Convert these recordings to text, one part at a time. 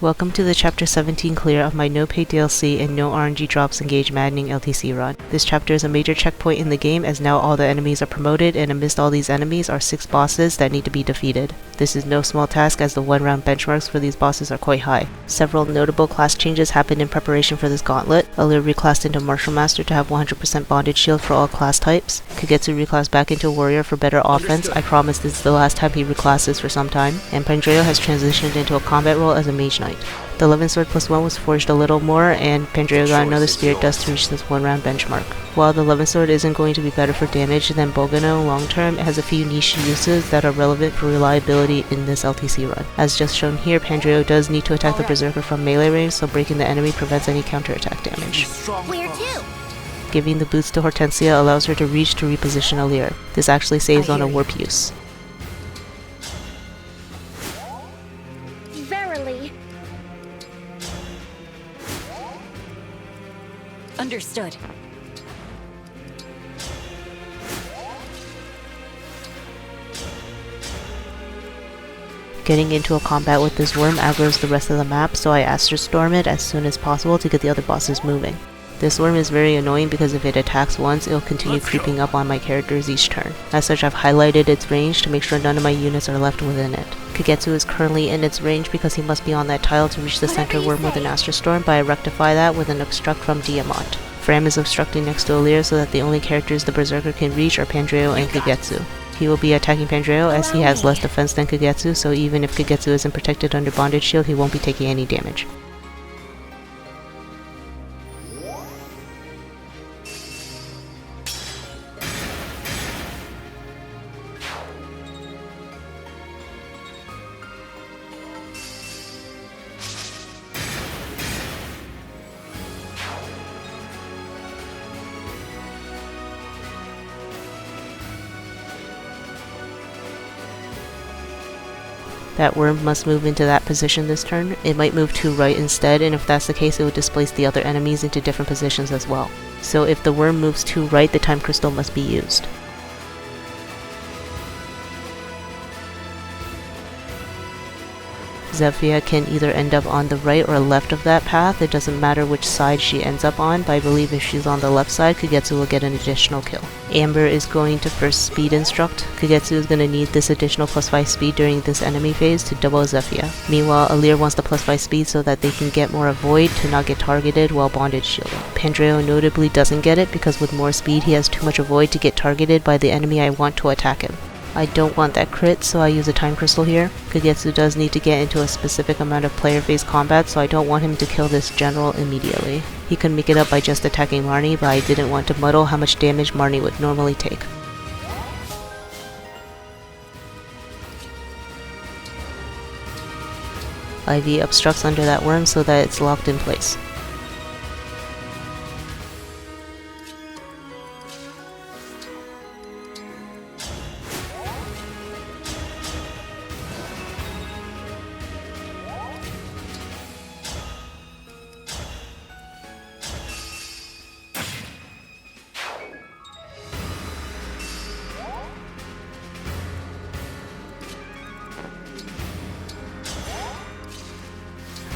Welcome to the Chapter 17 clear of my no-pay DLC and no RNG drops engage Maddening LTC run. This chapter is a major checkpoint in the game as now all the enemies are promoted, and amidst all these enemies are 6 bosses that need to be defeated. This is no small task as the 1-round benchmarks for these bosses are quite high. Several notable class changes happened in preparation for this gauntlet. Alear reclassed into Martial Master to have 100% bonded shield for all class types. Kagetsu reclassed back into Warrior for better offense. I promise this is the last time he reclasses for some time. And Pandreo has transitioned into a combat role as a Mage Knight. The 11 sword plus 1 was forged a little more, and Pandreo got another spirit dust to reach this 1-round benchmark. While the 11 sword isn't going to be better for damage than Bogano long term, it has a few niche uses that are relevant for reliability in this LTC run. As just shown here, Pandreo does need to attack the Berserker from melee range, so breaking the enemy prevents any counterattack damage. Where to? Giving the boots to Hortensia allows her to reach to reposition Alear. This actually saves on a warp use. Verily. Understood. Getting into a combat with this worm aggroes the rest of the map, so I Astral Storm it as soon as possible to get the other bosses moving. This worm is very annoying because if it attacks once, it'll continue creeping up on my characters each turn. As such, I've highlighted its range to make sure none of my units are left within it. Kagetsu is currently in its range because he must be on that tile to reach the center worm with an Astral Storm, but I rectify that with an Obstruct from Diamant. Fram is obstructing next to Alear so that the only characters the Berserker can reach are Pandreo and Kagetsu. He will be attacking Pandreo as he has less defense than Kagetsu, so even if Kagetsu isn't protected under Bonded Shield, he won't be taking any damage. That worm must move into that position this turn. It might move to right instead, and if that's the case, it will displace the other enemies into different positions as well. So if the worm moves to right, the time crystal must be used. Zephyr can either end up on the right or left of that path. It doesn't matter which side she ends up on, but I believe if she's on the left side, Kagetsu will get an additional kill. Amber is going to first speed instruct. Kagetsu is going to need this additional +5 speed during this enemy phase to double Zephyr. Meanwhile, Alear wants the +5 speed so that they can get more avoid to not get targeted while bonded shielding. Pandreo notably doesn't get it because with more speed he has too much avoid to get targeted by the enemy I want to attack him. I don't want that crit, so I use a time crystal here. Kagetsu does need to get into a specific amount of player phase combat, so I don't want him to kill this general immediately. He could make it up by just attacking Marnie, but I didn't want to muddle how much damage Marnie would normally take. IV obstructs under that worm so that it's locked in place.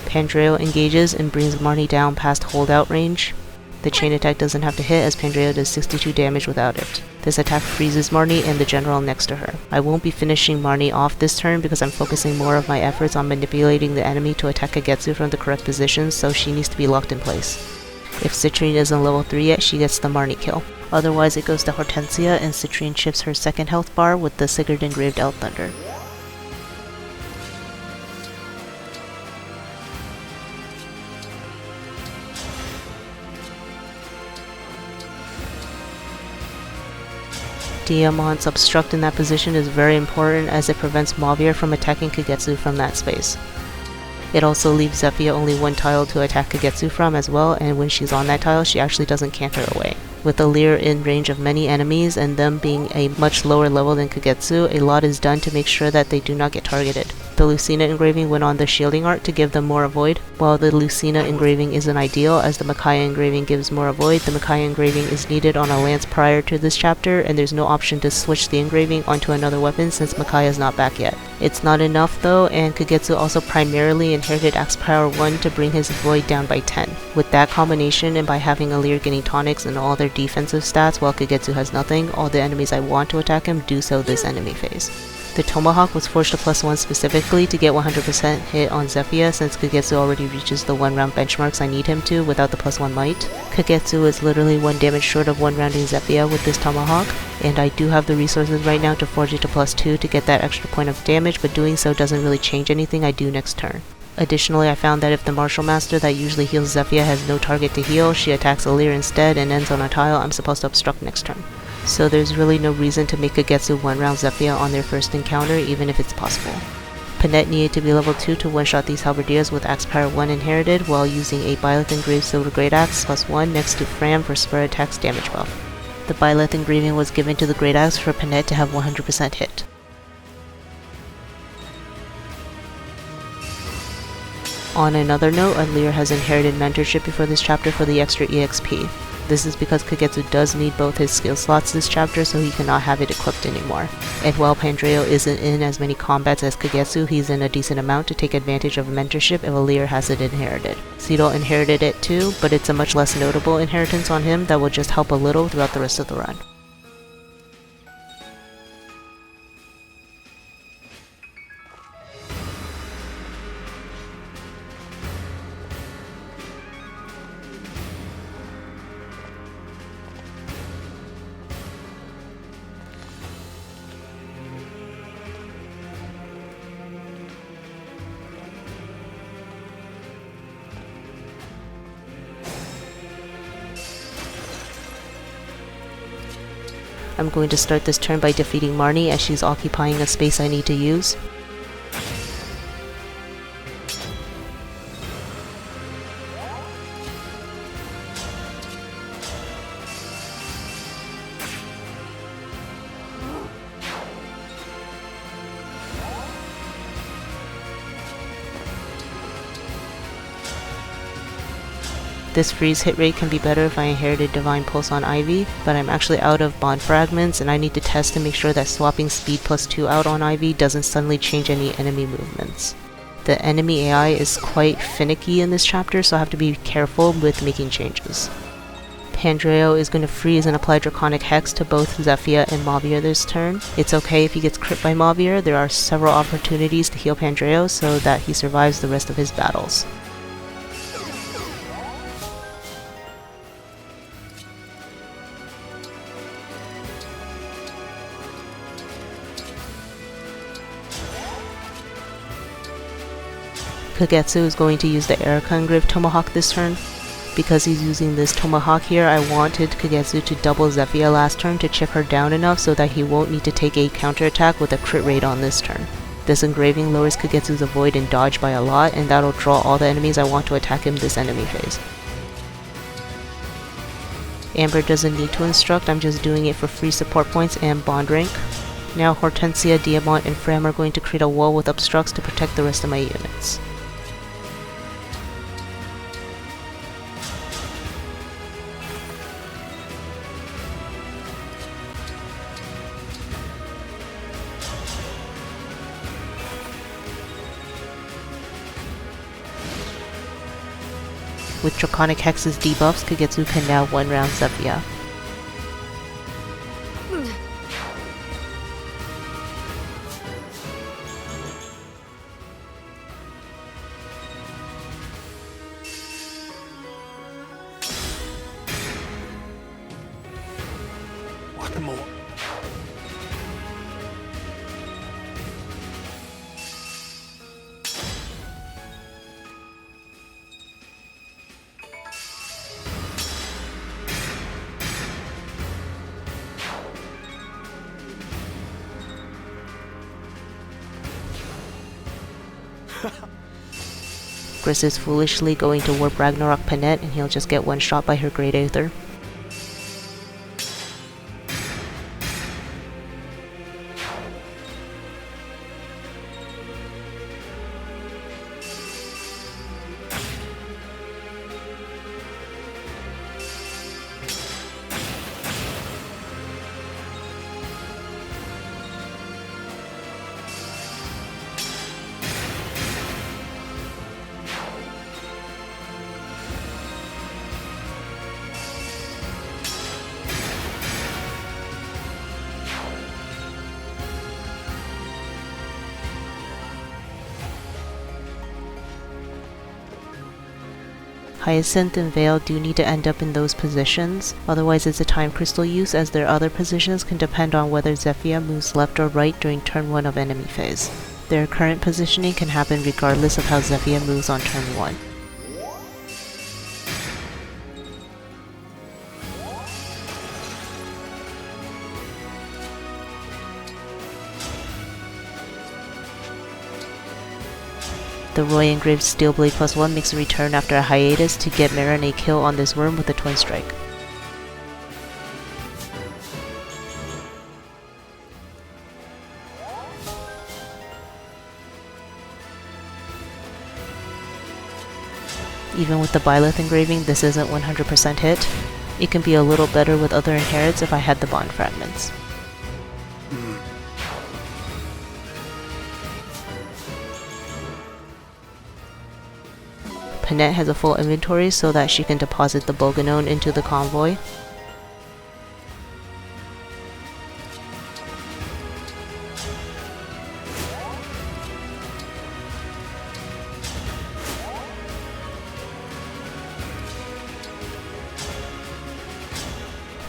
Pandreo engages and brings Marnie down past holdout range. The chain attack doesn't have to hit as Pandreo does 62 damage without it. This attack freezes Marnie and the general next to her. I won't be finishing Marnie off this turn because I'm focusing more of my efforts on manipulating the enemy to attack Kagetsu from the correct position, so she needs to be locked in place. If Citrine isn't level 3 yet, she gets the Marnie kill. Otherwise it goes to Hortensia and Citrine chips her second health bar with the Sigurd Engraved Elfthunder. Diamant's Obstruct in that position is very important as it prevents Mauvier from attacking Kagetsu from that space. It also leaves Zephyr only one tile to attack Kagetsu from as well, and when she's on that tile, she actually doesn't canter away. With Alear in range of many enemies and them being a much lower level than Kagetsu, a lot is done to make sure that they do not get targeted. The Lucina engraving went on the shielding art to give them more avoid. While the Lucina engraving isn't ideal as the Micaiah engraving gives more avoid, the Micaiah engraving is needed on a lance prior to this chapter, and there's no option to switch the engraving onto another weapon since Micaiah is not back yet. It's not enough though, and Kagetsu also primarily inherited Axe Power 1 to bring his avoid down by 10. With that combination, and by having Alear getting tonics and all their defensive stats while Kagetsu has nothing, all the enemies I want to attack him do so this enemy phase. The Tomahawk was forged to +1 specifically to get 100% hit on Zephyr since Kagetsu already reaches the 1 round benchmarks I need him to without the +1 might. Kagetsu is literally 1 damage short of 1 rounding Zephyr with this Tomahawk, and I do have the resources right now to forge it to +2 to get that extra point of damage, but doing so doesn't really change anything I do next turn. Additionally, I found that if the Martial Master that usually heals Zephyr has no target to heal, she attacks Alear instead and ends on a tile I'm supposed to obstruct next turn. So there's really no reason to make Kagetsu 1 round Zephyr on their first encounter, even if it's possible. Panette needed to be level 2 to one-shot these halberdiers with Axe Power 1 inherited while using a Byleth engraved silver Greataxe +1 next to Fram for spur attacks damage buff. The Byleth engraving was given to the Greataxe for Panette to have 100% hit. On another note, Alear has inherited mentorship before this chapter for the extra EXP. This is because Kagetsu does need both his skill slots this chapter, so he cannot have it equipped anymore. And while Pandreo isn't in as many combats as Kagetsu, he's in a decent amount to take advantage of mentorship if Alear has it inherited. Seadall inherited it too, but it's a much less notable inheritance on him that will just help a little throughout the rest of the run. I'm going to start this turn by defeating Marnie as she's occupying a space I need to use. This freeze hit rate can be better if I inherited Divine Pulse on Ivy, but I'm actually out of Bond Fragments and I need to test to make sure that swapping speed +2 out on Ivy doesn't suddenly change any enemy movements. The enemy AI is quite finicky in this chapter, so I have to be careful with making changes. Pandreo is going to freeze and apply Draconic Hex to both Zephyr and Mavier this turn. It's okay if he gets crit by Mavier, there are several opportunities to heal Pandreo so that he survives the rest of his battles. Kagetsu is going to use the Erica engraved Tomahawk this turn. Because he's using this Tomahawk here, I wanted Kagetsu to double Zephyr last turn to chip her down enough so that he won't need to take a counterattack with a crit rate on this turn. This engraving lowers Kagetsu's avoid and dodge by a lot, and that'll draw all the enemies I want to attack him this enemy phase. Amber doesn't need to instruct, I'm just doing it for free support points and bond rank. Now Hortensia, Diamant, and Fram are going to create a wall with Obstructs to protect the rest of my units. With Draconic Hex's debuffs, Kagetsu can now 1 round Zephyr. What more? Gris is foolishly going to warp Ragnarok Panette and he'll just get one shot by her Great Aether. Hyacinth and Veil do need to end up in those positions, otherwise it's a time crystal use as their other positions can depend on whether Zephyr moves left or right during turn 1 of enemy phase. Their current positioning can happen regardless of how Zephyr moves on turn 1. The Roy engraved Steelblade +1 makes a return after a hiatus to get Marin a kill on this worm with a Twin Strike. Even with the Byleth engraving, this isn't 100% hit. It can be a little better with other inherits if I had the Bond Fragments. Panette has a full inventory so that she can deposit the Boganone into the convoy.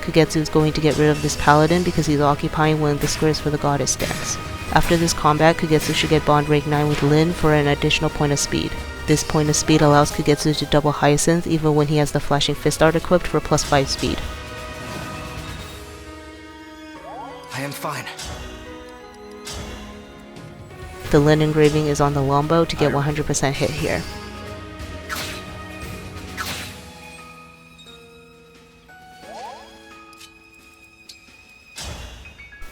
Kagetsu is going to get rid of this paladin because he's occupying one of the squares for the goddess dance. After this combat, Kagetsu should get Bond Fragments 9 with Lyn for an additional point of speed. This point of speed allows Kagetsu to double Hyacinth even when he has the Flashing Fist art equipped for +5 speed. I am fine. The Lyn engraving is on the Lombo to get 100% hit here.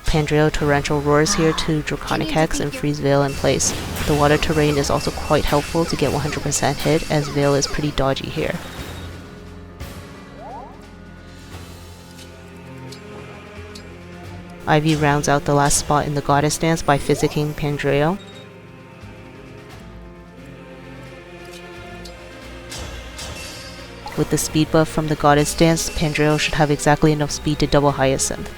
Pandreo Torrential Roars here to Draconic Hex and freeze Veil in place. The water terrain is also quite helpful to get 100% hit as Veil is pretty dodgy here. Ivy rounds out the last spot in the Goddess Dance by physicking Pandreo. With the speed buff from the Goddess Dance, Pandreo should have exactly enough speed to double Hyacinth.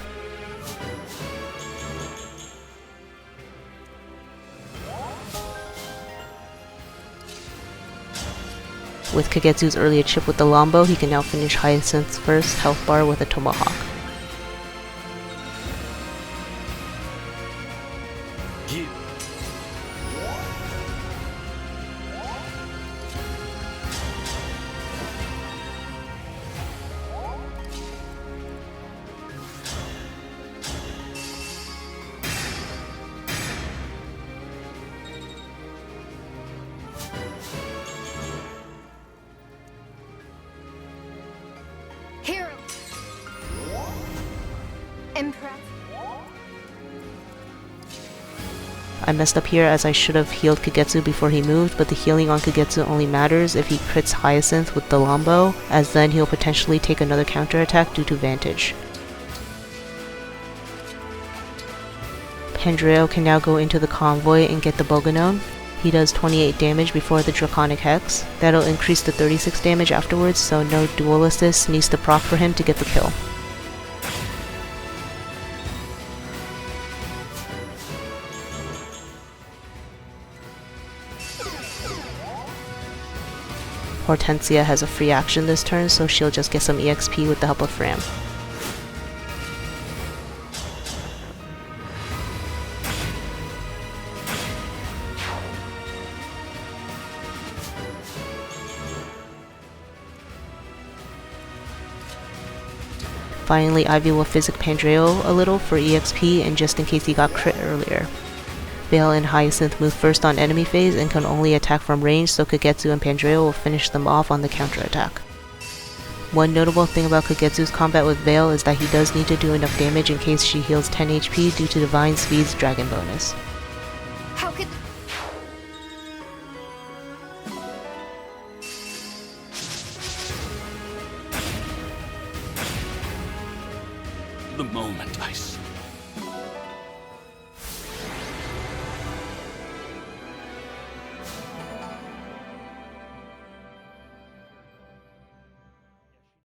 With Kagetsu's earlier chip with the Lombo, he can now finish Hyacinth's first health bar with a Tomahawk. Hero. Impress. I messed up here as I should have healed Kagetsu before he moved, but the healing on Kagetsu only matters if he crits Hyacinth with the Lombo, as then he'll potentially take another counterattack due to Vantage. Pandreo can now go into the convoy and get the Boganone. He does 28 damage before the Draconic Hex. That'll increase to 36 damage afterwards, so no dual assist needs to proc for him to get the kill. Hortensia has a free action this turn, so she'll just get some EXP with the help of Fram. Finally, Ivy will physic Pandreo a little for EXP and just in case he got crit earlier. Veil and Hyacinth move first on enemy phase and can only attack from range, so Kagetsu and Pandreo will finish them off on the counterattack. One notable thing about Kagetsu's combat with Veil is that he does need to do enough damage in case she heals 10 HP due to Divine Speed's Dragon bonus. How could... The moment I